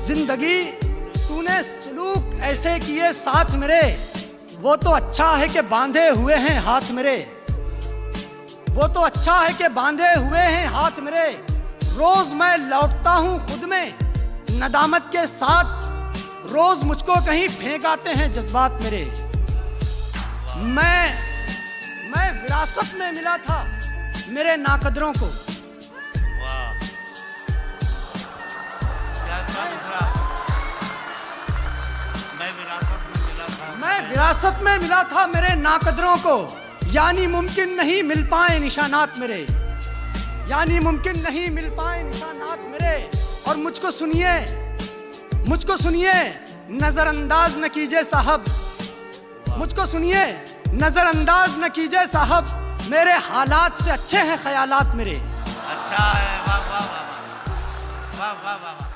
जिंदगी तूने सलूक ऐसे किए साथ मेरे, वो तो अच्छा है कि बांधे हुए हैं हाथ मेरे, वो तो अच्छा है कि बांधे हुए हैं हाथ मेरे। रोज मैं लौटता हूँ खुद में नदामत के साथ, रोज मुझको कहीं फेंक आते हैं जज्बात मेरे। मैं विरासत में मिला था मेरे नाकदरों को। मैं विरासत में मिला था मेरे नाकदरों को, यानी मुमकिन नहीं मिल पाए निशानात मेरे, यानी मुमकिन नहीं मिल पाए निशानात मेरे। और मुझको सुनिए नजरअंदाज न कीजिए साहब, मुझको सुनिए नजरअंदाज न कीजिए साहब, मेरे हालात से अच्छे हैं ख्यालात मेरे। अच्छा है, वाह वाह वाह वाह वाह वाह वाह।